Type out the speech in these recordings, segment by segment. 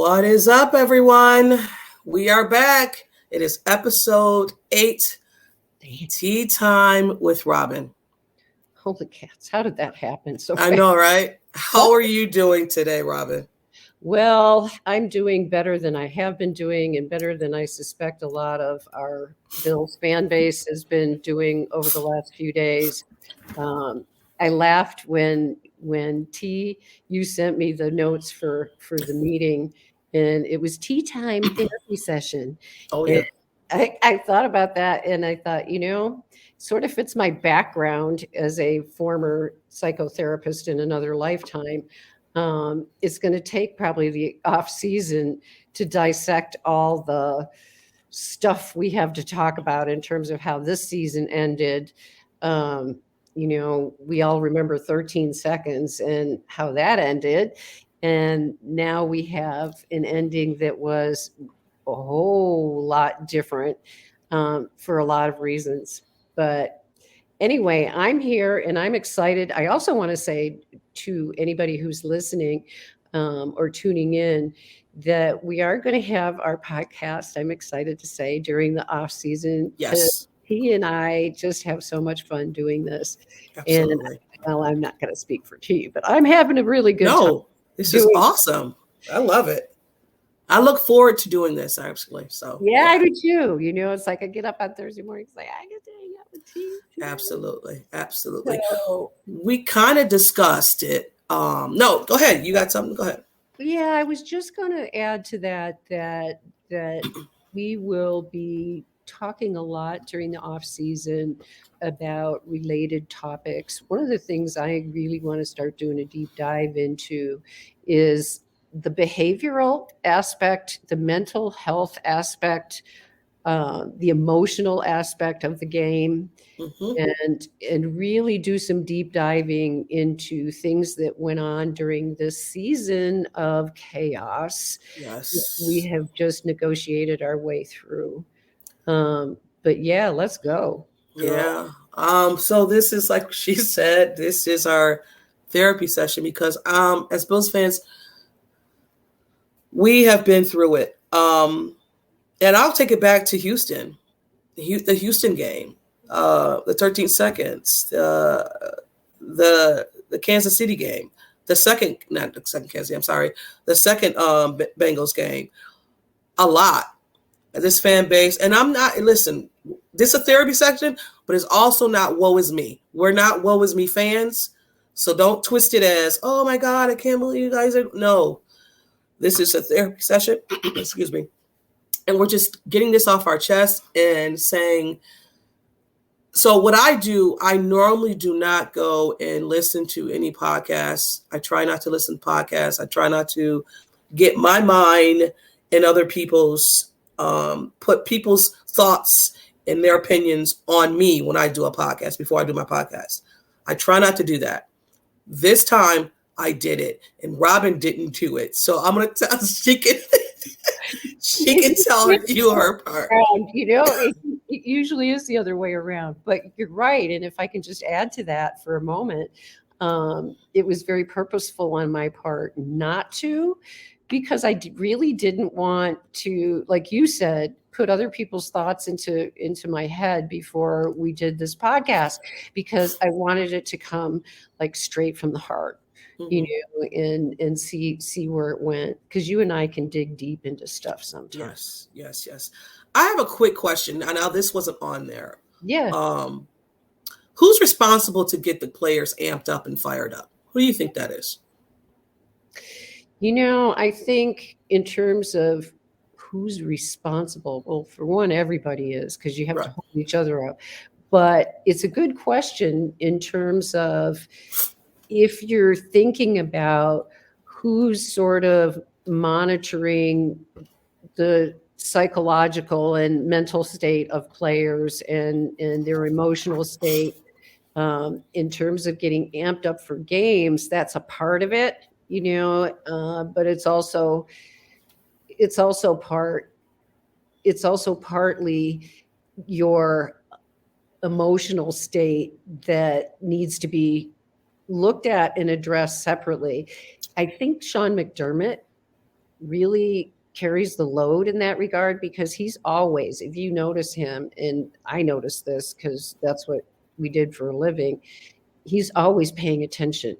What is up, everyone? We are back. It is episode 8, Tea Time with Robyn. Holy cats, how did that happen so I fast? know, right? How are you doing today, Robyn? Well, I'm doing better than I have been doing and better than I suspect a lot of our Bills fan base has been doing over the last few days. I laughed when you sent me the notes for the meeting, and it was tea time therapy session. Oh, And yeah. I thought about that, and I thought, sort of fits my background as a former psychotherapist in another lifetime. It's going to take probably the off season to dissect all the stuff we have to talk about in terms of how this season ended. We all remember 13 seconds and how that ended. And now we have an ending that was a whole lot different for a lot of reasons. But anyway, I'm here and I'm excited. I also want to say to anybody who's listening or tuning in that we are going to have our podcast, I'm excited to say, during the off season. Yes. T and I just have so much fun doing this. Absolutely. And well, I'm not going to speak for T, but I'm having a really good time. No, this is awesome. I love it. I look forward to doing this, actually. So yeah, I do too. It's like I get up on Thursday morning, it's like I get to hang out with T. Absolutely. Absolutely. So, we kind of discussed it. No, go ahead. You got something? Go ahead. yeah, I was just going to add to that we will be talking a lot during the off season about related topics. One of the things I really want to start doing a deep dive into is the behavioral aspect, the mental health aspect, the emotional aspect of the game, and really do some deep diving into things that went on during this season of chaos. Yes. We have just negotiated our way through. But yeah, let's go. Yeah. So this is, like she said, this is our therapy session because as Bills fans, we have been through it. And I'll take it back to Houston, the Houston game, the 13 seconds, the Kansas City game, the second Bengals game, a lot. This fan base, and I'm not, listen, this is a therapy section, but it's also not woe is me. We're not woe is me fans, so don't twist it as, oh my God, I can't believe you guys are, no. This is a therapy session, excuse me, and we're just getting this off our chest and saying, so what I do, I normally do not go and listen to any podcasts. I try not to listen to podcasts. I try not to get my mind in other people's, put people's thoughts and their opinions on me when I do a podcast before I do my podcast. I try not to do that. This time I did it, and Robyn didn't do it. So I'm going to tell, she can tell you her part. It usually is the other way around, but you're right. And if I can just add to that for a moment, it was very purposeful on my part not to, because I really didn't want to, like you said, put other people's thoughts into my head before we did this podcast, because I wanted it to come like straight from the heart, and see where it went. Because you and I can dig deep into stuff sometimes. Yes. I have a quick question. Now this wasn't on there. Yeah. Who's responsible to get the players amped up and fired up? Who do you think that is? I think in terms of who's responsible, well, for one, everybody is, because you have to hold each other up. But it's a good question in terms of if you're thinking about who's sort of monitoring the psychological and mental state of players and their emotional state in terms of getting amped up for games. That's a part of it, but it's also partly your emotional state that needs to be looked at and addressed separately. I think Sean McDermott really carries the load in that regard, because he's always, if you notice him, and I noticed this because that's what we did for a living, he's always paying attention.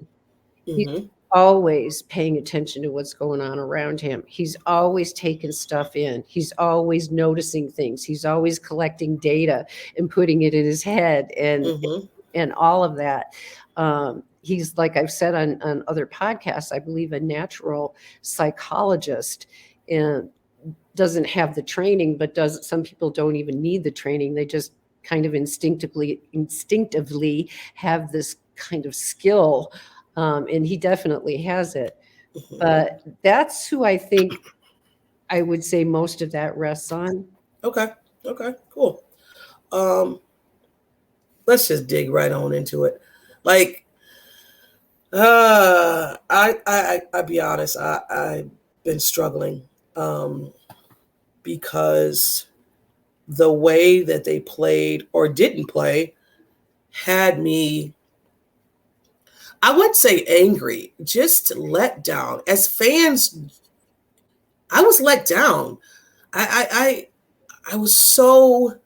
He's Mm-hmm. always paying attention to what's going on around him. He's always taking stuff in. He's always noticing things. He's always collecting data and putting it in his head, Mm-hmm. and all of that. He's, like I've said on other podcasts, I believe a natural psychologist, and doesn't have the training, but does, some people don't even need the training. They just kind of instinctively have this kind of skill. And he definitely has it. Mm-hmm. But that's who I think I would say most of that rests on. Okay. Okay. Cool. Um, let's just dig right on into it. Like, I be honest, I've been struggling, because the way that they played or didn't play had me, I wouldn't say angry, just let down. As fans, I was let down. I was so,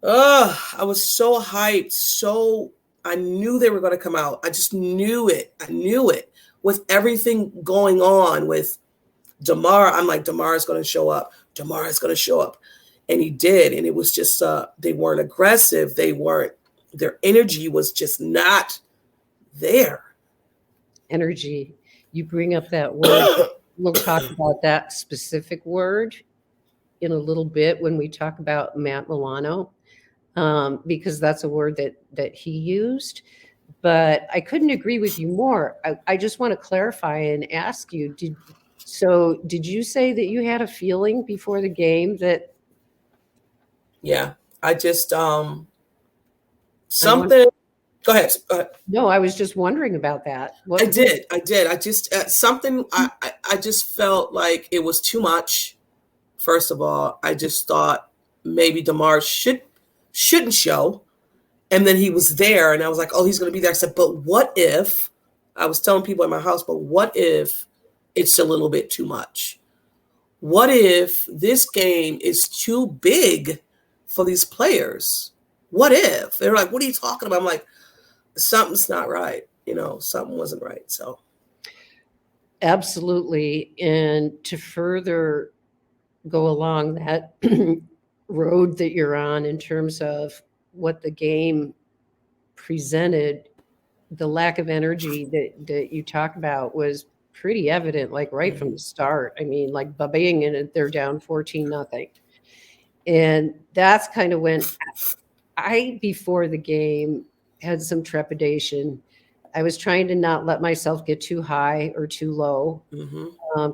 I was so hyped. So I knew they were going to come out. I just knew it. I knew it with everything going on with DeMar. I'm like, DeMar is going to show up. DeMar is going to show up. And he did. And it was just, they weren't aggressive. Their energy was just not there. Energy. You bring up that word. We'll talk about that specific word in a little bit when we talk about Matt Milano, because that's a word that he used. But I couldn't agree with you more. I just want to clarify and ask you, did you say that you had a feeling before the game that? Yeah, I just, something. Go ahead. No, I was just wondering about that. I did. I just, something, I just felt like it was too much. First of all, I just thought maybe DeMar shouldn't show. And then he was there, and I was like, oh, he's going to be there. I said, but what if, I was telling people in my house, but what if it's a little bit too much? What if this game is too big for these players? What if? They're like, what are you talking about? I'm like, something's not right. Something wasn't right. So. Absolutely. And to further go along that road that you're on in terms of what the game presented, the lack of energy that you talk about was pretty evident, like right from the start. I mean, like bang, and they're down 14-0. And that's kind of when I, before the game, had some trepidation. I was trying to not let myself get too high or too low,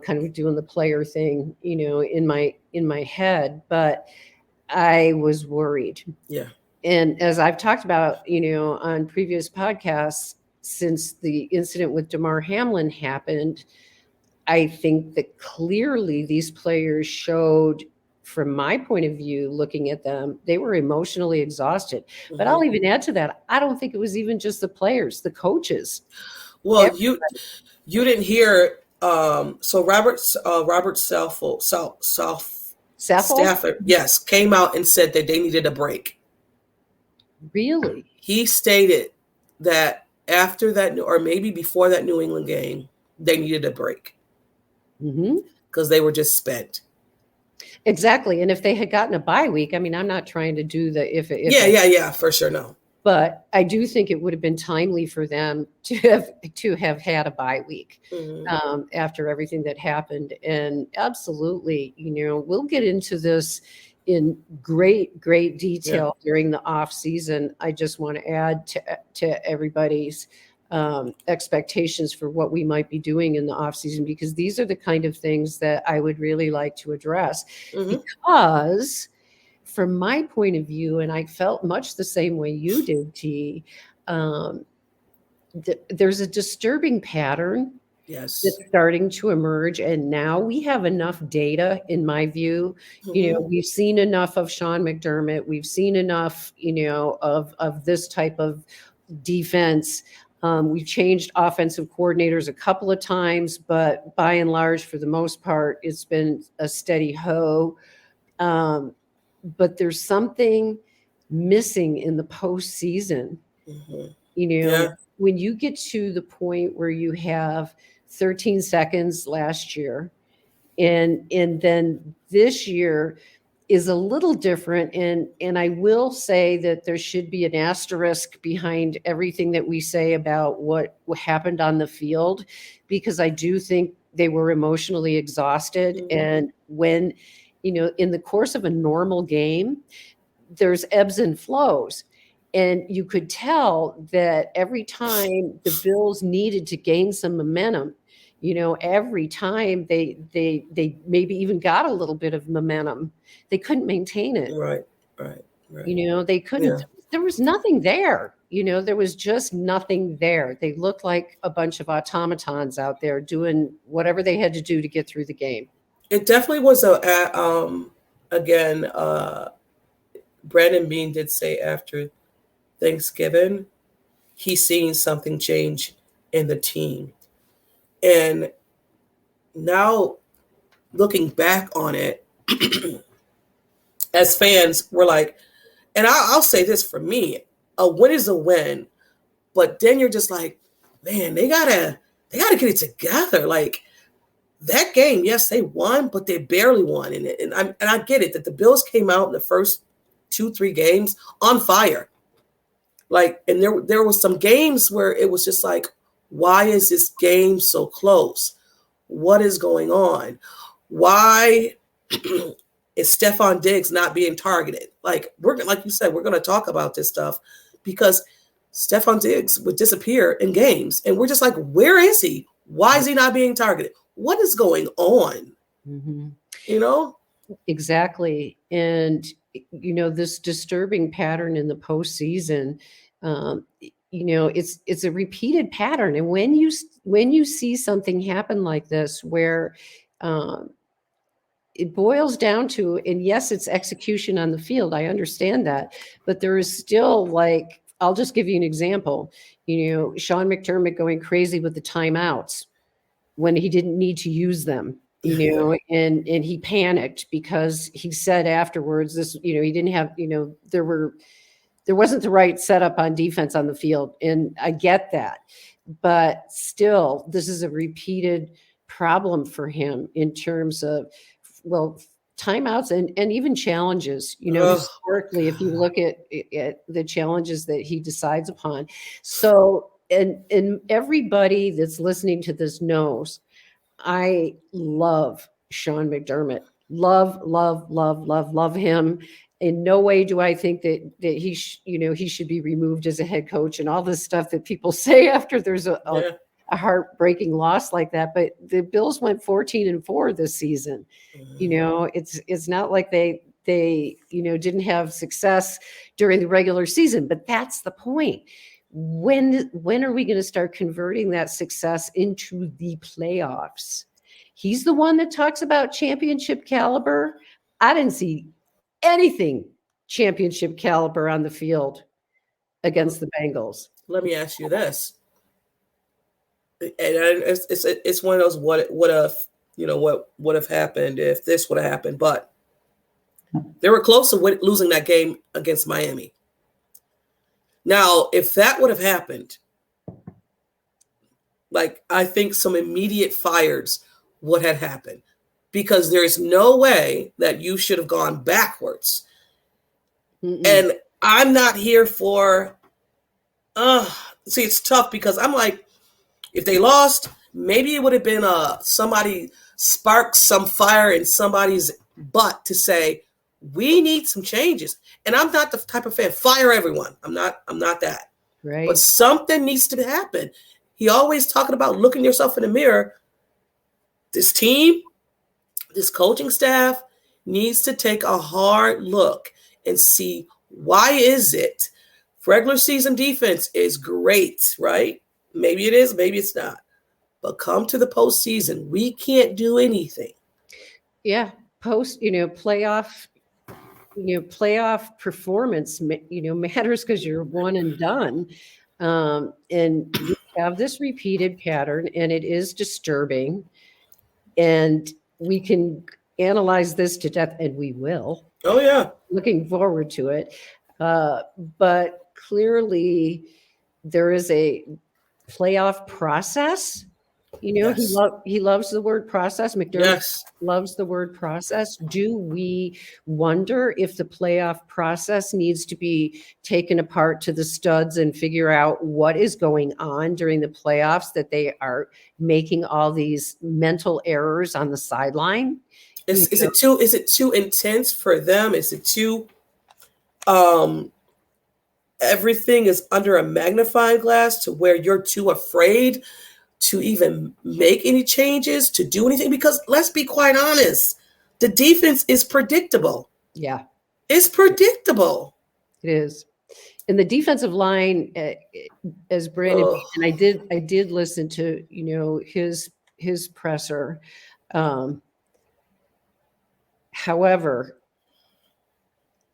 kind of doing the player thing, in my head. But I was worried. Yeah. And as I've talked about, on previous podcasts, since the incident with Damar Hamlin happened, I think that clearly these players showed, from my point of view, looking at them, they were emotionally exhausted. But I'll even add to that, I don't think it was even just the players, the coaches. Well, everybody. You didn't hear. So Robert Stafford, yes, came out and said that they needed a break. Really? He stated that after that, or maybe before that New England game, they needed a break because they were just spent. Exactly. And if they had gotten a bye week, I mean, I'm not trying to do the if yeah, for sure, no. But I do think it would have been timely for them to have had a bye week after everything that happened. And absolutely, we'll get into this in great detail during the off season. I just want to add to everybody's expectations for what we might be doing in the off season, because these are the kind of things that I would really like to address. Because from my point of view, and I felt much the same way you did, T, there's a disturbing pattern that's starting to emerge. And now we have enough data, in my view. We've seen enough of Sean McDermott. We've seen enough, of this type of defense We've changed offensive coordinators a couple of times, but by and large, for the most part, it's been a steady hoe. But there's something missing in the postseason. Yeah. When you get to the point where you have 13 seconds last year, and then this year is a little different, and I will say that there should be an asterisk behind everything that we say about what happened on the field, because I do think they were emotionally exhausted. And when in the course of a normal game, there's ebbs and flows. And you could tell that every time the Bills needed to gain some momentum, every time they maybe even got a little bit of momentum, they couldn't maintain it. Right. They couldn't. Yeah. There was nothing there. There was just nothing there. They looked like a bunch of automatons out there doing whatever they had to do to get through the game. It definitely was again, Brandon Bean did say after Thanksgiving, he's seeing something change in the team. And now looking back on it, as fans, we're like, and I'll say this for me, a win is a win, but then you're just like, man, they gotta get it together. Like that game, yes, they won, but they barely won. And I get it that the Bills came out in the first 2-3 games on fire. Like, and there was some games where it was just like, why is this game so close? What is going on? Why is Stephon Diggs not being targeted? Like you said, we're going to talk about this stuff because Stephon Diggs would disappear in games, and we're just like, where is he? Why is he not being targeted? What is going on? Exactly. And this disturbing pattern in the postseason, it's a repeated pattern. And when you see something happen like this, where it boils down to, and yes, it's execution on the field, I understand that, but there is still, like, I'll just give you an example. Sean McDermott going crazy with the timeouts when he didn't need to use them. And he panicked because he said afterwards this, he didn't have, there wasn't the right setup on defense on the field. And I get that, but still, this is a repeated problem for him in terms of, timeouts and even challenges, historically, if you look at the challenges that he decides upon. So, and everybody that's listening to this knows, I love Sean McDermott. Love him. In no way do I think that he should be removed as a head coach and all this stuff that people say after there's a heartbreaking loss like that. But the Bills went 14-4 this season. It's not like they didn't have success during the regular season, but that's the point. When are we going to start converting that success into the playoffs? He's the one that talks about championship caliber. I didn't see anything championship caliber on the field against the Bengals. Let me ask you this. And it's one of those what if, what would have happened if this would have happened, but they were close to losing that game against Miami. Now, if that would have happened, like, I think some immediate fires would have happened, because there is no way that you should have gone backwards. And I'm not here for, see, it's tough because I'm like, if they lost, maybe it would have been somebody sparked some fire in somebody's butt to say, we need some changes. And I'm not the type of fan, fire everyone. I'm not that. Right. But something needs to happen. He always talking about looking yourself in the mirror. This team, this coaching staff needs to take a hard look and see, why is it regular season defense is great, right? Maybe it is, maybe it's not. But come to the postseason, we can't do anything. Yeah, playoff performance, matters because you're one and done. And we have this repeated pattern, and it is disturbing. And we can analyze this to death, and we will. Oh yeah. Looking forward to it. But clearly, there is a playoff process. Yes. He loves the word process. McDermott Yes. loves the word process. Do we wonder if the playoff process needs to be taken apart to the studs and figure out what is going on during the playoffs, that they are making all these mental errors on the sideline? Is it too intense for them? Is it too um everything is under a magnifying glass to where you're too afraid to even make any changes, to do anything? Because let's be quite honest, the defense is predictable. Yeah, It's predictable. it is. And the defensive line, as Brandon, Oh, and I did listen to his presser. However,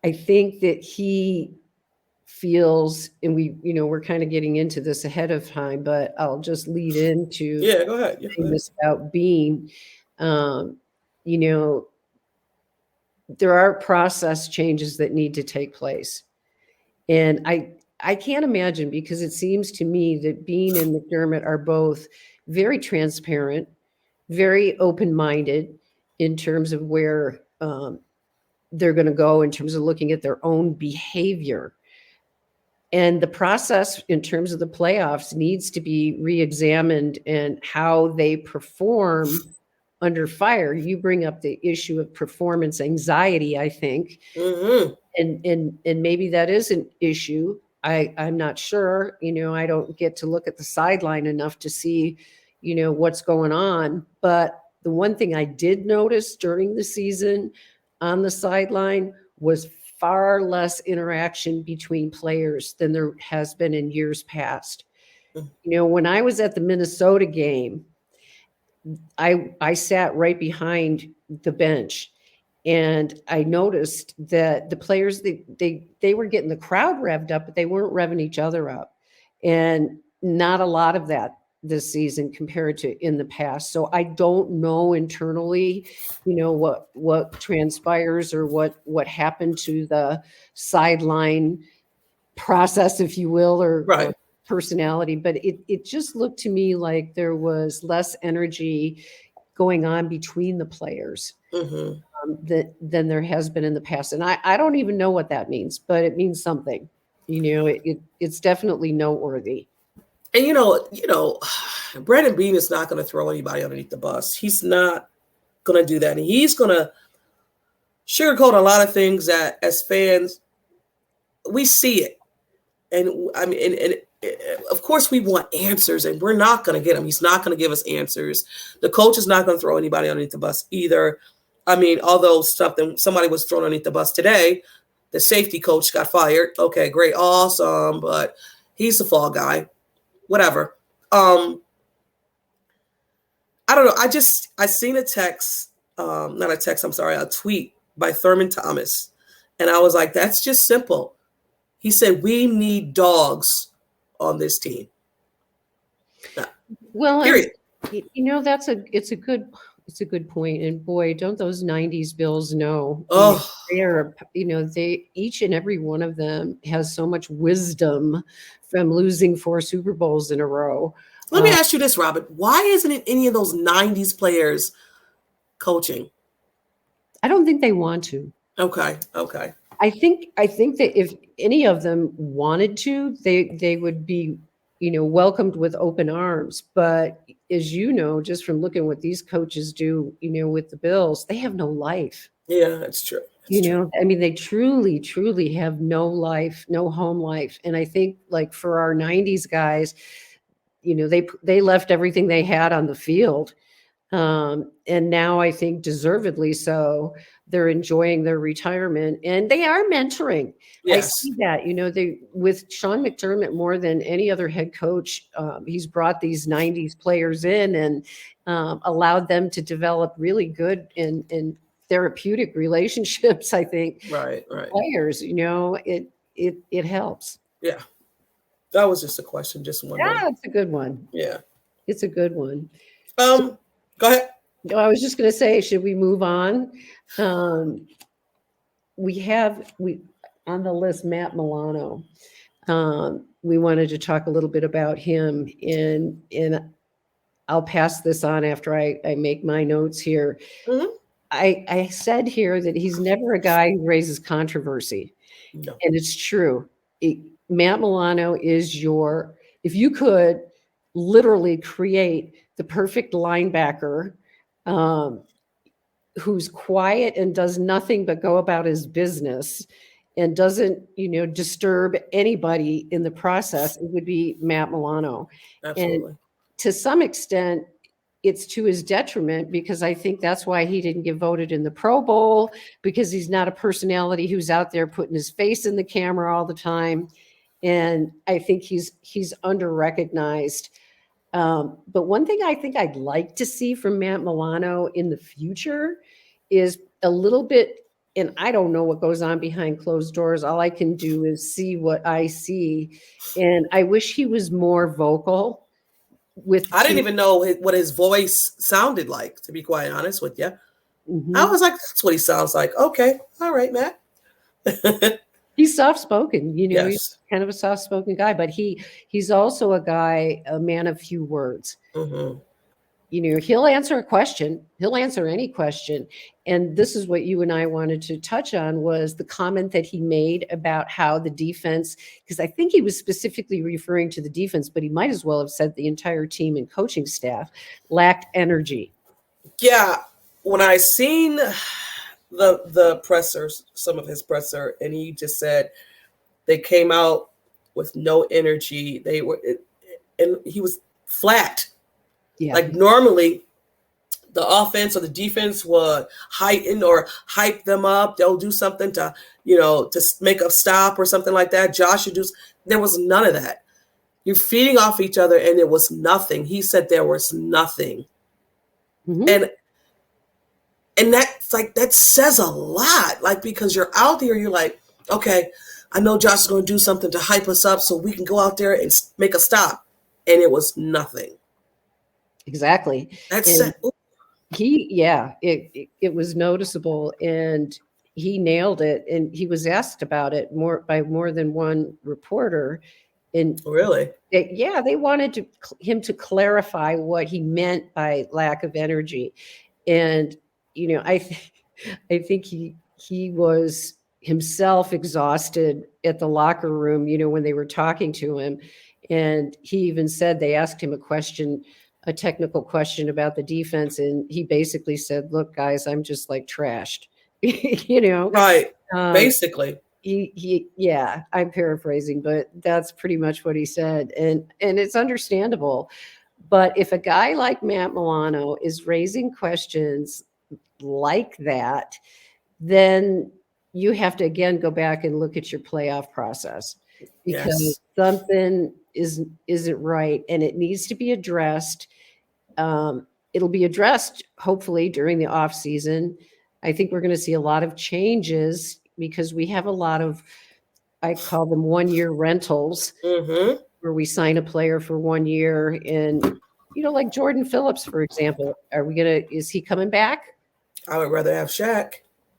I think that he feels, and we're kind of getting into this ahead of time, but I'll just lead into yeah, go ahead. Yeah, go saying ahead. this about Bean. You know, there are process changes that need to take place. And I can't imagine, because it seems to me that Bean and McDermott are both very transparent, very open-minded in terms of where they're going to go in terms of looking at their own behavior. And the process in terms of the playoffs needs to be re-examined, and how they perform under fire. You bring up the issue of performance anxiety, I think. Mm-hmm. And maybe that is an issue. I'm not sure. I don't get to look at the sideline enough to see, what's going on. But the one thing I did notice during the season on the sideline was far less interaction between players than there has been in years past. When I was at the Minnesota game, I sat right behind the bench, and I noticed that the players, they were getting the crowd revved up, but they weren't revving each other up. And not a lot of that this season compared to in the past. So I don't know internally, what transpires, or what happened to the sideline process, if you will, or Right. personality. But it just looked to me like there was less energy going on between the players Mm-hmm. than there has been in the past. And I don't even know what that means, but it means something. It's definitely noteworthy. And Brandon Bean is not going to throw anybody underneath the bus. He's not going to do that. And he's going to sugarcoat a lot of things that, as fans, we see it. And I mean, and of course we want answers, and we're not going to get them. He's not going to give us answers. The coach is not going to throw anybody underneath the bus either. I mean, although somebody was thrown underneath the bus today, the safety coach got fired. Okay, great, awesome, but he's the fall guy. Whatever. I don't know. I seen a text, not a text, I'm sorry, a tweet by Thurman Thomas. And I was like, that's just simple. He said, we need dogs on this team. Well, Period. it's a good point. And boy, don't those 90s Bills know. Oh, They are, they, each and every one of them has so much wisdom from losing 4 Super Bowls in a row. let me ask you this, Robyn. Why isn't it any of those 90s players coaching? I don't think they want to. Okay. I think that if any of them wanted to, they would be, welcomed with open arms. But as you know, just from looking what these coaches do, with the Bills, they have no life. Yeah, that's true. I mean, they truly, truly have no life, no home life. And I think, like, for our 90s guys, they left everything they had on the field. And now I think deservedly so, they're enjoying their retirement, and they are mentoring. I Yes. see that, with Sean McDermott, more than any other head coach, he's brought these 90s players in, and allowed them to develop really good and therapeutic relationships. I think Right. players, it helps. Yeah. That was just a question, just wondering. Yeah, it's a good one. Yeah. It's a good one. Go ahead. I was just going to say, should we move on? We on the list Matt Milano. We wanted to talk a little bit about him, and I'll pass this on after I make my notes here. Mm-hmm. I said here that he's never a guy who raises controversy. No. And it's true. Matt Milano is if you could literally create the perfect linebacker who's quiet and does nothing but go about his business and doesn't, disturb anybody in the process, it would be Matt Milano. Absolutely. And to some extent, it's to his detriment, because I think that's why he didn't get voted in the Pro Bowl, because he's not a personality who's out there putting his face in the camera all the time. And I think he's under-recognized. But one thing I think I'd like to see from Matt Milano in the future is a little bit, and I don't know what goes on behind closed doors. All I can do is see what I see. And I wish he was more vocal. I didn't even know what his voice sounded like, to be quite honest with you. Mm-hmm. I was like, that's what he sounds like. Okay. All right, Matt. He's soft-spoken, Yes. He's kind of a soft-spoken guy, but he's also a man of few words. Mm-hmm. He'll answer a question. He'll answer any question. And this is what you and I wanted to touch on, was the comment that he made about how the defense, because I think he was specifically referring to the defense, but he might as well have said the entire team and coaching staff lacked energy. Yeah. When I seen the pressers, some of his presser, and he just said they came out with no energy. And he was flat. Yeah. Like normally the offense or the defense would heighten or hype them up. They'll do something to make a stop or something like that. Josh should do. There was none of that. You're feeding off each other, and there was nothing. He said there was nothing. Mm-hmm. And that's like, that says a lot. Like, because you're out there, you're like, okay, I know Josh is going to do something to hype us up so we can go out there and make a stop. And it was nothing. Exactly. It was noticeable, and he nailed it. And he was asked about it by more than one reporter. And really, they wanted him to clarify what he meant by lack of energy. And I think he was himself exhausted at the locker room. When they were talking to him, and he even said they asked him a technical question about the defense, and he basically said, "Look, guys, I'm just like trashed." Right. Basically. I'm paraphrasing, but that's pretty much what he said. And it's understandable. But if a guy like Matt Milano is raising questions like that, then you have to again go back and look at your playoff process, because something isn't right, and it needs to be addressed. It'll be addressed hopefully during the off season. I think we're going to see a lot of changes, because we have a lot of, I call them 1-year rentals, mm-hmm. where we sign a player for 1 year. And like Jordan Phillips, for example, is he coming back? I would rather have Shaq.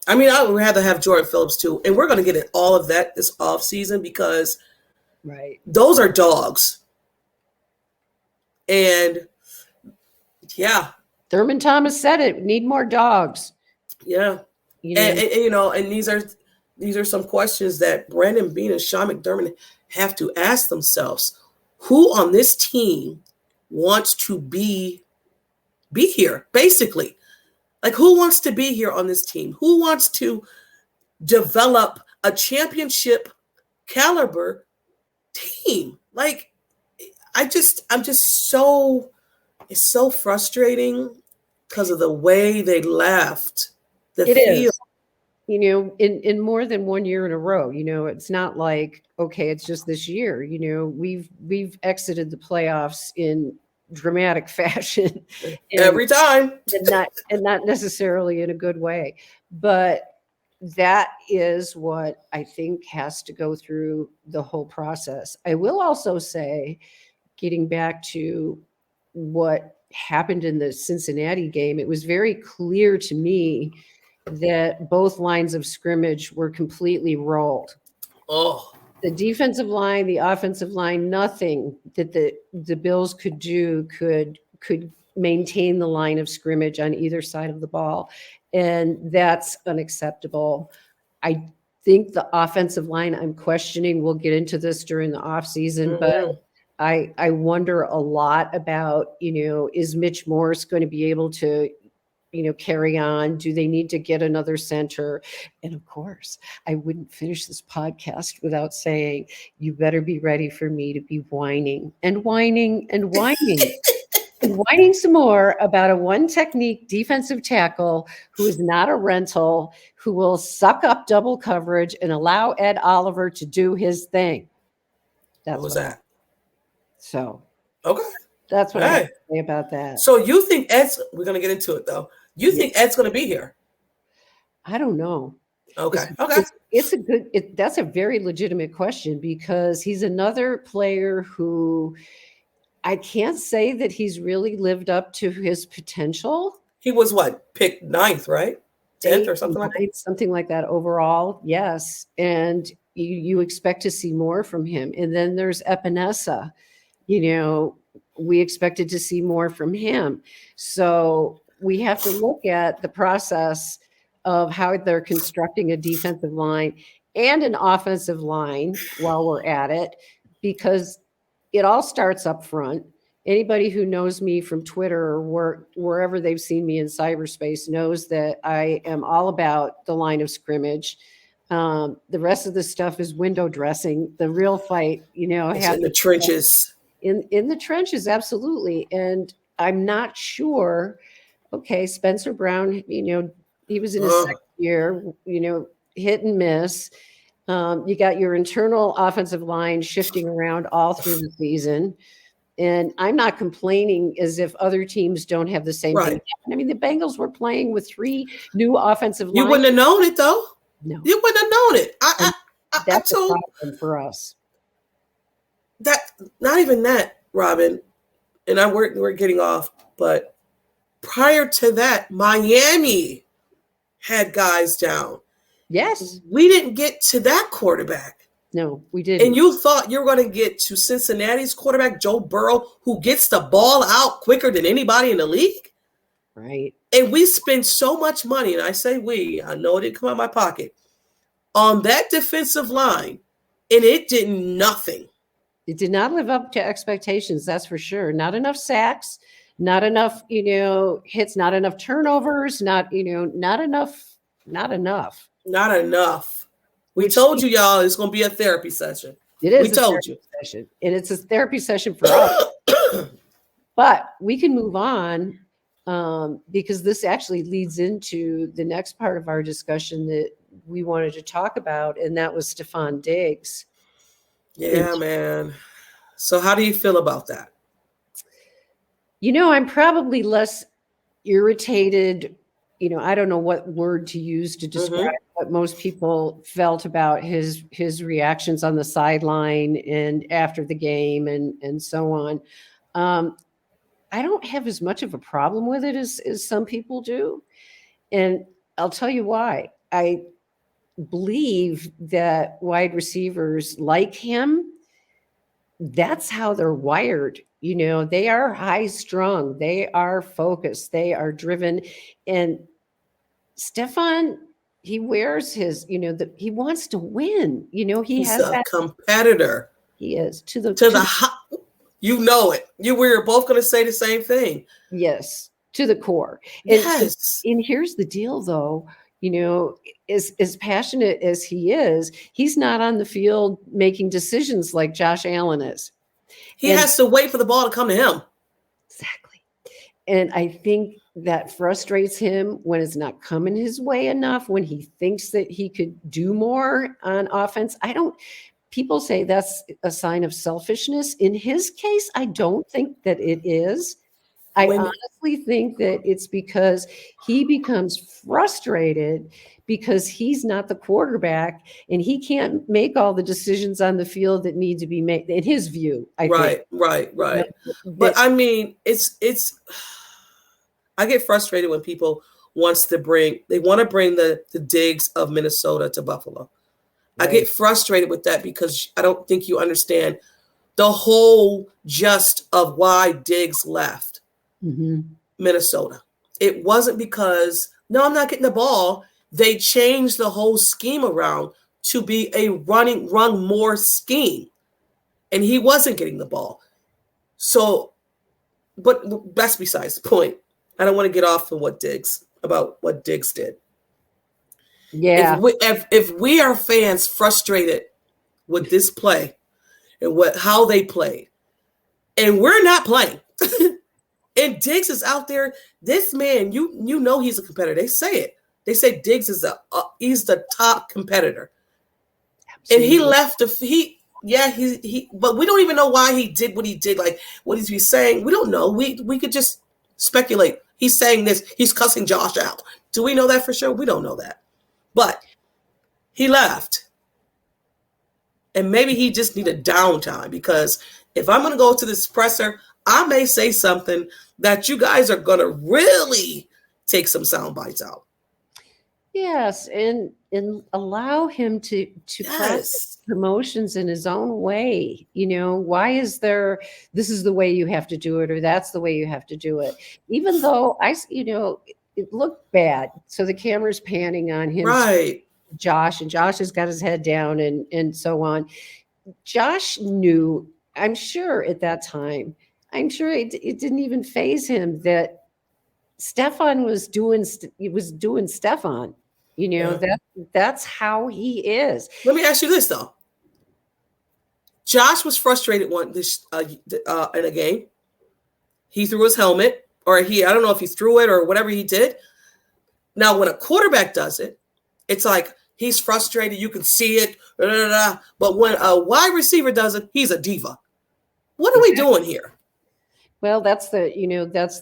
I mean, I would rather have Jordan Phillips too. And we're going to get at all of that this off season, because those are dogs. And Thurman Thomas said it. We need more dogs. Yeah. And these are some questions that Brandon Beane and Sean McDermott have to ask themselves. Who on this team wants to be here, basically? Like, who wants to be here on this team? Who wants to develop a championship caliber team? Like, it's so frustrating because of the way they left the field. In more than 1 year in a row. It's not like, okay, it's just this year. We've exited the playoffs in dramatic fashion every time, and not necessarily in a good way. But that is what I think has to go through the whole process. I will also say, getting back to what happened in the Cincinnati game, it was very clear to me that both lines of scrimmage were completely rolled. Oh, The defensive line, the offensive line, nothing that the Bills could do could maintain the line of scrimmage on either side of the ball. And that's unacceptable. I think the offensive line, I'm questioning, we'll get into this during the offseason, but I wonder a lot about, is Mitch Morse going to be able to, carry on? Do they need to get another center? And of course, I wouldn't finish this podcast without saying, you better be ready for me to be whining and whining and whining. And whining some more about a one technique defensive tackle who is not a rental, who will suck up double coverage and allow Ed Oliver to do his thing. what was that? So, okay. That's what I have to say about that. So you think we're going to get into it though. You think Ed's going to be here? I don't know. Okay. That's a very legitimate question, because he's another player who I can't say that he's really lived up to his potential. He was picked 9th, right? 10th or something like that? Something like that overall, yes. And you expect to see more from him. And then there's Epinesa. We expected to see more from him. So we have to look at the process of how they're constructing a defensive line and an offensive line while we're at it, because it all starts up front. Anybody who knows me from Twitter or wherever they've seen me in cyberspace knows that I am all about the line of scrimmage. The rest of the stuff is window dressing. The real fight, it's in the trenches. In the trenches, absolutely. And I'm not sure. Okay, Spencer Brown, he was in his second year, hit and miss. You got your internal offensive line shifting around all through the season. And I'm not complaining as if other teams don't have the same thing. I mean, the Bengals were playing with 3 new offensive lines. You wouldn't have known it, though. No. You wouldn't have known it. That's a problem for us. Not even that, Robyn. And we're getting off, but prior to that, Miami had guys down. Yes. We didn't get to that quarterback. No, we didn't. And you thought you were going to get to Cincinnati's quarterback, Joe Burrow, who gets the ball out quicker than anybody in the league? Right. And we spent so much money, and I say I know it didn't come out of my pocket, on that defensive line, and it did nothing. It did not live up to expectations, that's for sure. Not enough sacks, not enough, hits, not enough turnovers, not enough. Not enough. We told you, y'all, it's going to be a therapy session. It is. We told you. Session, and it's a therapy session for us. But we can move on because this actually leads into the next part of our discussion that we wanted to talk about, and that was Stefon Diggs. Yeah, man. So how do you feel about that? I'm probably less irritated. I don't know what word to use to describe what most people felt about his reactions on the sideline and after the game and so on. I don't have as much of a problem with it as some people do. And I'll tell you why. I believe that wide receivers like him, that's how they're wired. They are high strung, they are focused, they are driven. And Stefon, he wears his, he wants to win. He's has a competitor. He is to the you know it. We were both going to say the same thing. Yes, to the core. Yes. And here's the deal, though. As passionate as he is, he's not on the field making decisions like Josh Allen is. He has to wait for the ball to come to him. Exactly. And I think that frustrates him when it's not coming his way enough, when he thinks that he could do more on offense. People say that's a sign of selfishness. In his case, I don't think that it is. I when honestly think that it's because he becomes frustrated because he's not the quarterback and he can't make all the decisions on the field that need to be made. In his view, I think right. But that. I mean, it's I get frustrated when people want to bring the digs of Minnesota to Buffalo. I Right. get frustrated with that because I don't think you understand the whole gist of why Diggs left Mm-hmm. Minnesota. It wasn't because, no, I'm not getting the ball. They changed the whole scheme around to be a run more scheme. And he wasn't getting the ball. So, but that's besides the point. I don't want to get off of about what Diggs did. Yeah. If we are fans frustrated with this play and how they played, and we're not playing, and Diggs is out there, this man, you know he's a competitor. They say it. They say Diggs is he's the top competitor, and he Absolutely. left but we don't even know why he did what he did. Like what he's saying, we don't know. We could just speculate. He's saying this. He's cussing Josh out. Do we know that for sure? We don't know that, but he left. And maybe he just needed downtime because if I'm going to go to this presser, I may say something that you guys are going to really take some sound bites out. Yes, and allow him to process Yes. emotions in his own way. Why is there this is the way you have to do it or that's the way you have to do it. Even though it looked bad. So the camera's panning on him, Right. Josh, and Josh has got his head down and so on. Josh knew, I'm sure at that time, I'm sure it didn't even faze him that Stefan was doing Stefan. Yeah. That's how he is. Let me ask you this though. Josh was frustrated in a game. He threw his helmet, or I don't know if he threw it or whatever he did. Now, when a quarterback does it, it's like he's frustrated. You can see it. Blah, blah, blah. But when a wide receiver does it, he's a diva. What are we doing here? Well, that's the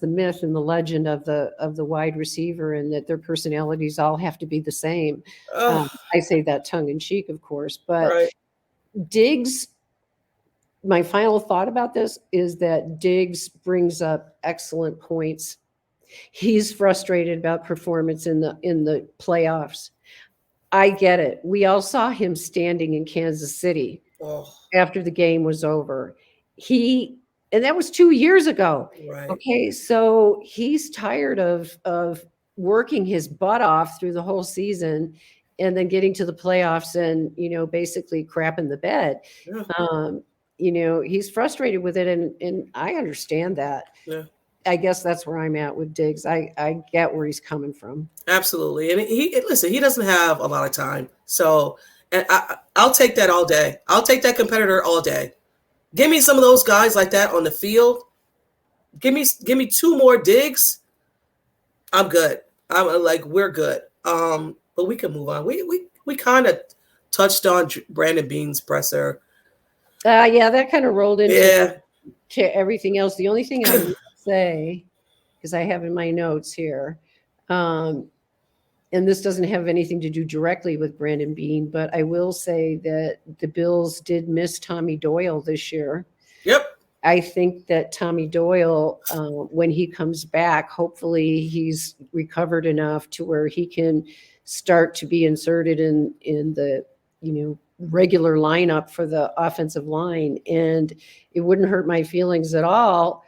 myth and the legend of the wide receiver, and that their personalities all have to be the same. I say that tongue in cheek, of course, but Right. Diggs. My final thought about this is that Diggs brings up excellent points. He's frustrated about performance in the playoffs. I get it. We all saw him standing in Kansas City Oh, after the game was over. And that was 2 years ago. right. Okay, so he's tired of working his butt off through the whole season and then getting to the playoffs and basically crapping the bed. Yeah. He's frustrated with it, and I understand that. Yeah. I guess that's where I'm at with Diggs. I get where he's coming from. Absolutely. And listen, he doesn't have a lot of time. So, and I'll take that all day. I'll take that competitor all day. Give me some of those guys like that on the field. Give me two more Diggs. I'm good. I'm like, we're good. But we can move on. We kind of touched on Brandon Beane's presser. Yeah, that kind of rolled into Yeah. to everything else. The only thing I would say, because I have in my notes here, and this doesn't have anything to do directly with Brandon Beane, but I will say that the Bills did miss Tommy Doyle this year. Yep. I think that Tommy Doyle, when he comes back, hopefully he's recovered enough to where he can start to be inserted in the regular lineup for the offensive line. And it wouldn't hurt my feelings at all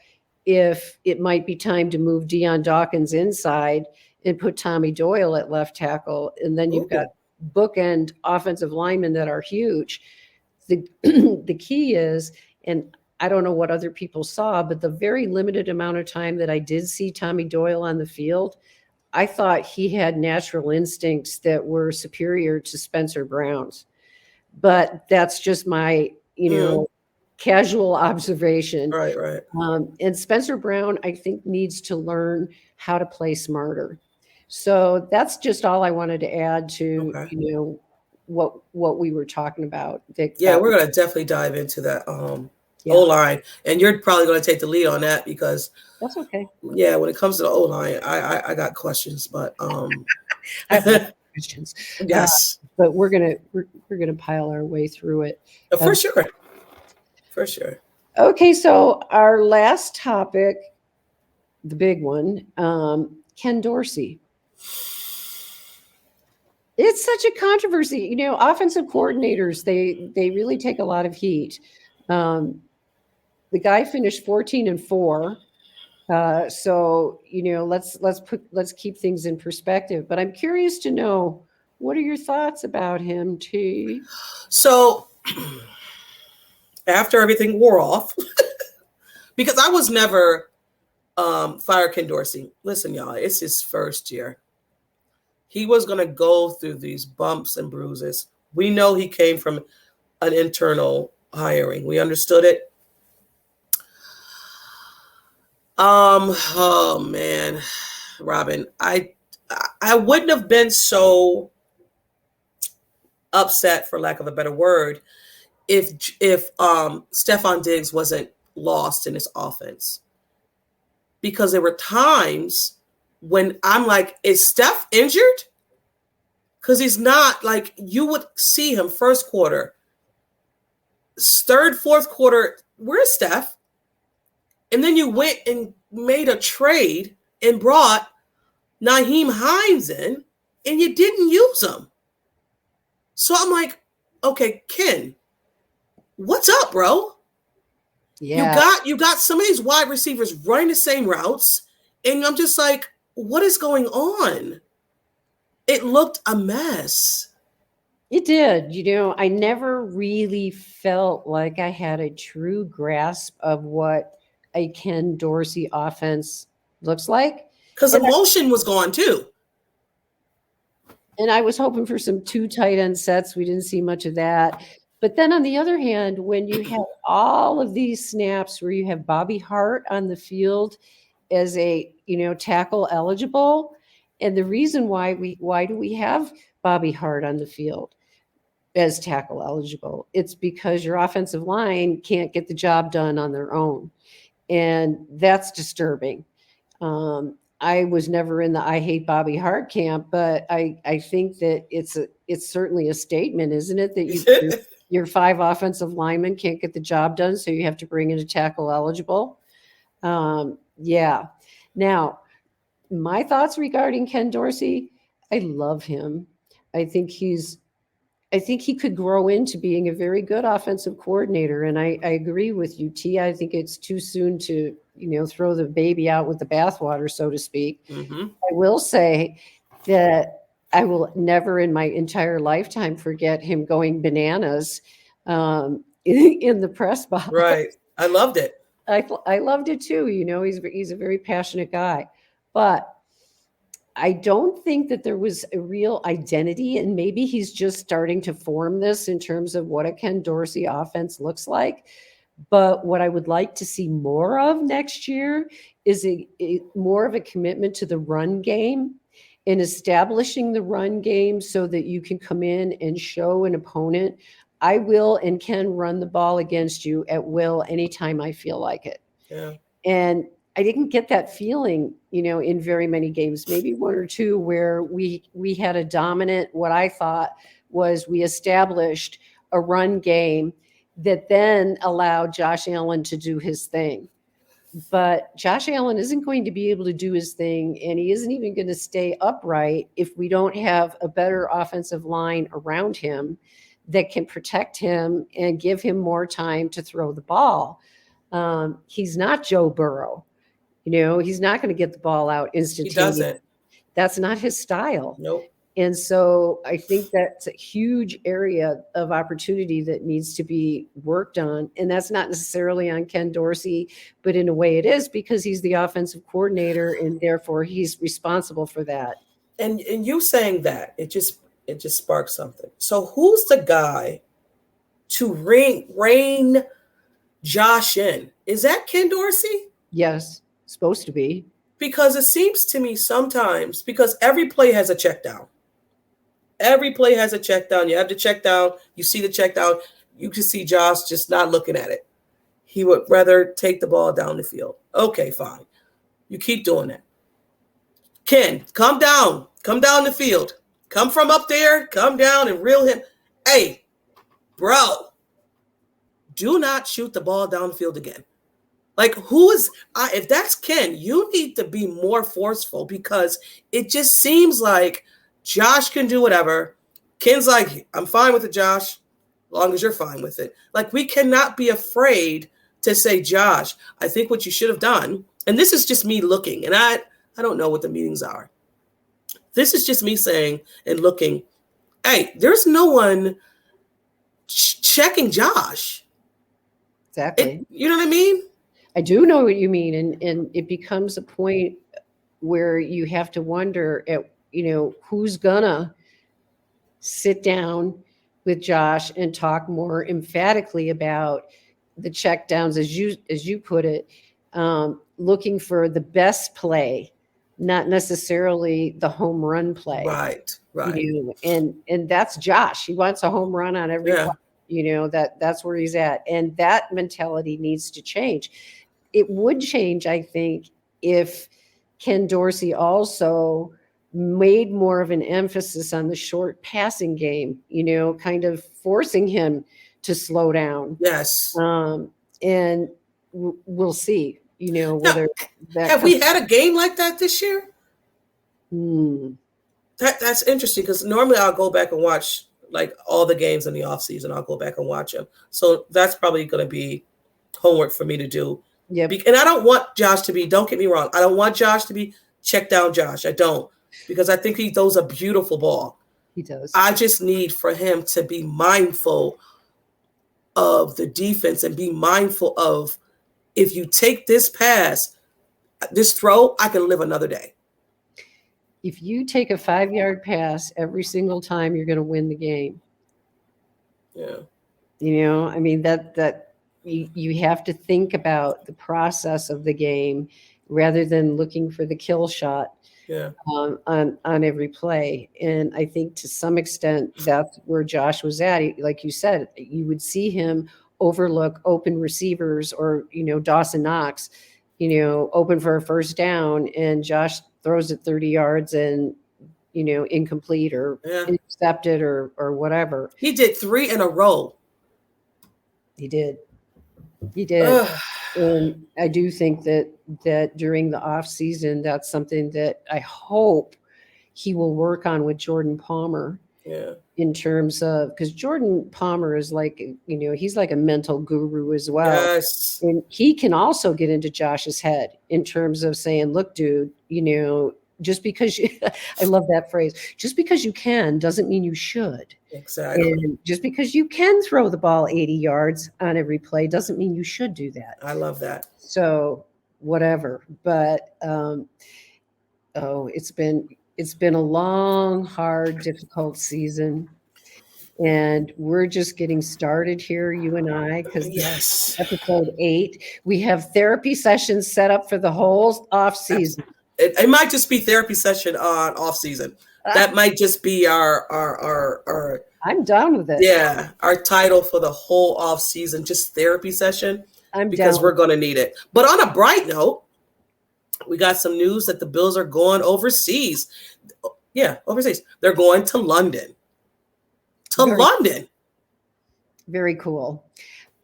if it might be time to move Deion Dawkins inside and put Tommy Doyle at left tackle. And then you've got bookend offensive linemen that are huge. The key is, and I don't know what other people saw, but the very limited amount of time that I did see Tommy Doyle on the field, I thought he had natural instincts that were superior to Spencer Brown's. But that's just my, casual observation. Right. And Spencer Brown, I think, needs to learn how to play smarter. So that's just all I wanted to add to, Okay. what we were talking about. Yeah, we're gonna definitely dive into that Yeah, O-line. And you're probably going to take the lead on that because, that's okay. yeah, when it comes to the O-line, I got questions, but I have lots of questions, uh, yes, but we're gonna pile our way through it. for Um, sure, for sure. okay, so our last topic, the big one, Ken Dorsey. It's such a controversy. Offensive coordinators, they really take a lot of heat. Um, the guy finished 14-4. So let's keep things in perspective. But I'm curious to know, what are your thoughts about him, T? So after everything wore off, because I was never fire Ken Dorsey. Listen, y'all, it's his first year. He was going to go through these bumps and bruises. We know he came from an internal hiring. We understood it. Oh man, Robyn, I wouldn't have been so upset, for lack of a better word, if Stephon Diggs wasn't lost in his offense. Because there were times when I'm like, is Steph injured? Because he's not. Like, you would see him first quarter, third, fourth quarter, where's Steph? And then you went and made a trade and brought Nyheim Hines in, and you didn't use him. So I'm like, okay, Ken, what's up, bro? Yeah. You got some of these wide receivers running the same routes, and I'm just like, what is going on? It looked a mess. It did. I never really felt like I had a true grasp of what a Ken Dorsey offense looks like. Because And emotion was gone too. I was hoping for some 2 tight end sets. We didn't see much of that. But then on the other hand, when you have all of these snaps where you have Bobby Hart on the field as a, tackle eligible, and the reason why do we have Bobby Hart on the field as tackle eligible? It's because your offensive line can't get the job done on their own. And that's disturbing. I was never in the I hate Bobby Hart camp, but I think that it's certainly a statement, isn't it? That your 5 offensive linemen can't get the job done, so you have to bring in a tackle eligible. Yeah. Now, my thoughts regarding Ken Dorsey, I love him. I think he could grow into being a very good offensive coordinator. And I agree with you, T. I think it's too soon to, throw the baby out with the bathwater, so to speak. Mm-hmm. I will say that I will never in my entire lifetime forget him going bananas in the press box. Right. I loved it. I loved it too. He's a very passionate guy. But I don't think that there was a real identity, and maybe he's just starting to form this in terms of what a Ken Dorsey offense looks like. But what I would like to see more of next year is more of a commitment to the run game and establishing the run game so that you can come in and show an opponent, I will and can run the ball against you at will anytime I feel like it. Yeah. And I didn't get that feeling, in very many games, maybe 1 or 2 where we had a dominant, what I thought was we established a run game that then allowed Josh Allen to do his thing. But Josh Allen isn't going to be able to do his thing, and he isn't even going to stay upright if we don't have a better offensive line around him that can protect him and give him more time to throw the ball. He's not Joe Burrow. He's not going to get the ball out He instantaneously. doesn't. That's not his style. Nope. And so I think that's a huge area of opportunity that needs to be worked on. And that's not necessarily on Ken Dorsey, but in a way it is, because he's the offensive coordinator and therefore he's responsible for that. And you saying that, it just sparks something. So who's the guy to rein Josh in? Is that Ken Dorsey? Yes, supposed to be. Because it seems to me sometimes, because every play has a check down. Every play has a check down. You have the check down. You see the check down. You can see Josh just not looking at it. he would rather take the ball down the field. Okay, fine. You keep doing that. Ken, come down. Come down the field. Come from up there. Come down and reel him. Hey, bro, do not shoot the ball down the field again. Like, if that's Ken, you need to be more forceful, because it just seems like Josh can do whatever. Ken's like, I'm fine with it, Josh, as long as you're fine with it. Like, we cannot be afraid to say, Josh, I think what you should have done, and this is just me looking, and I don't know what the meetings are. This is just me saying and looking, hey, there's no one checking Josh. Exactly. You know what I mean? I do know what you mean. And it becomes a point where you have to wonder who's gonna sit down with Josh and talk more emphatically about the checkdowns, as you put it, looking for the best play, not necessarily the home run play. Right. And that's Josh. He wants a home run on every play. That's where he's at. And that mentality needs to change. It would change, I think, if Ken Dorsey also made more of an emphasis on the short passing game, kind of forcing him to slow down. Yes. And we'll see, whether have we had a game like that this year? That's interesting, because normally I'll go back and watch like all the games in the offseason. I'll go back and watch them. So that's probably going to be homework for me to do. Yeah. And I don't want Josh to be, don't get me wrong, I don't want Josh to be check down Josh. I don't, because I think he throws a beautiful ball. He does. I just need for him to be mindful of the defense and be mindful of, if you take this pass, this throw, I can live another day. If you take a 5-yard pass every single time, you're going to win the game. Yeah. I mean, that you have to think about the process of the game rather than looking for the kill shot. Yeah. On every play. And I think to some extent that's where Josh was at. Like you said, you would see him overlook open receivers, or, Dawson Knox, open for a first down, and Josh throws it 30 yards and, incomplete or intercepted or whatever. He did 3 in a row. He did. And I do think that during the off season, that's something that I hope he will work on with Jordan Palmer. Yeah. In terms of, because Jordan Palmer is like, he's like a mental guru as well. Yes. And he can also get into Josh's head in terms of saying, look, dude, just because I love that phrase, just because you can doesn't mean you should. Exactly. And just because you can throw the ball 80 yards on every play doesn't mean you should do that. I love that. So whatever. But it's been a long, hard, difficult season. And we're just getting started here, you and I, because yes, episode 8. We have therapy sessions set up for the whole off season. It might just be therapy session on off season. That might just be our I'm down with it. Yeah, our title for the whole off season, just therapy session. Because we're going to need it. But on a bright note, we got some news that the Bills are going overseas. Yeah, overseas. They're going to London. London. Very cool.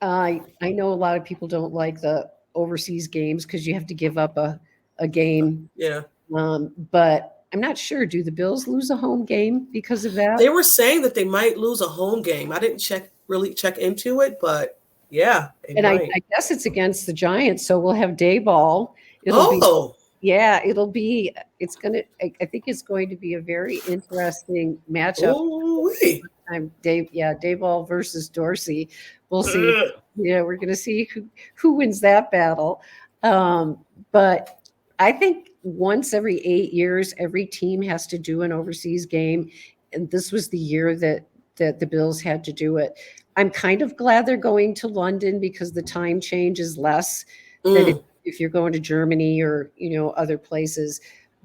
I know a lot of people don't like the overseas games because you have to give up a game. Yeah. But I'm not sure. Do the Bills lose a home game because of that? They were saying that they might lose a home game. I didn't really check into it, but yeah. And I guess it's against the Giants, so we'll have day ball. I think it's going to be a very interesting matchup. Dayball versus Dorsey. We'll see. We're going to see who wins that battle. But I think once every 8 years, every team has to do an overseas game. And this was the year that the Bills had to do it. I'm kind of glad they're going to London because the time change is less than if you're going to Germany or, other places.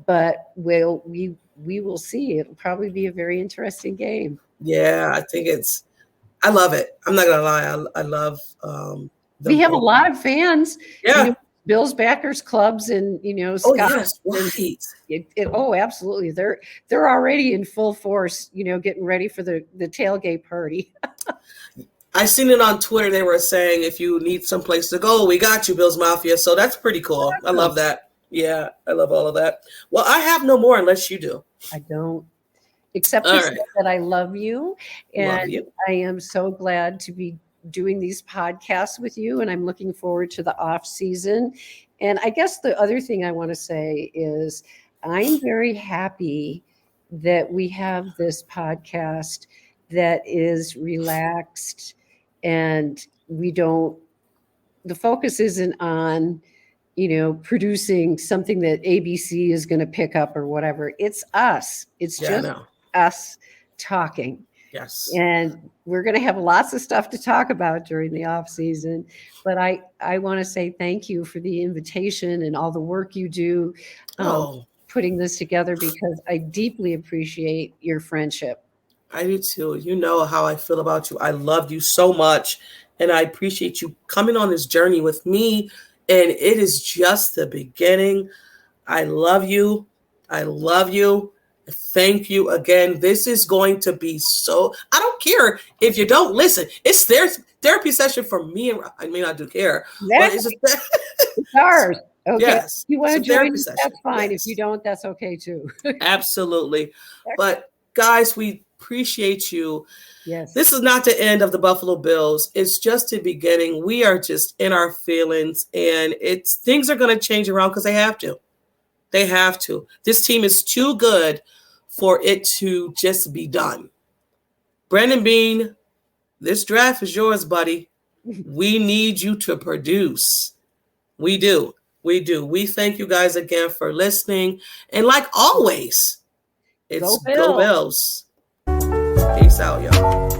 But we will see. It'll probably be a very interesting game. Yeah, I think I love it. I'm not going to lie. I love We have a lot of fans. Yeah. Bills backers clubs and Oh Scotland. yes, right. Oh, absolutely. They're already in full force, getting ready for the tailgate party. I seen it on Twitter. They were saying if you need some place to go, we got you, Bills Mafia. So that's pretty cool. I love that. Yeah, I love all of that. Well, I have no more unless you do. I don't. Except to say that I love you, and I am so glad to be doing these podcasts with you, and I'm looking forward to the off season. And I guess the other thing I want to say is I'm very happy that we have this podcast that is relaxed, and the focus isn't on producing something that ABC is going to pick up or whatever. It's us. It's just us talking. Yes. And we're going to have lots of stuff to talk about during the off season. But I want to say thank you for the invitation and all the work you do putting this together, because I deeply appreciate your friendship. I do too. You know how I feel about you. I love you so much. And I appreciate you coming on this journey with me. And it is just the beginning. I love you. I love you. Thank you again. This is going to be so, I don't care if you don't listen. It's their therapy session for me. And I mean, I do care. But it's just it's ours. Okay. Yes. If you want to join us, that's fine. Yes. If you don't, that's okay too. Absolutely. But guys, we appreciate you. Yes. This is not the end of the Buffalo Bills. It's just the beginning. We are just in our feelings, and things are going to change around because they have to. They have to. This team is too good for it to just be done. Brandon Bean, this draft is yours, buddy. We need you to produce. We do. We do. We thank you guys again for listening. And like always, it's Go Bills. Peace out, y'all.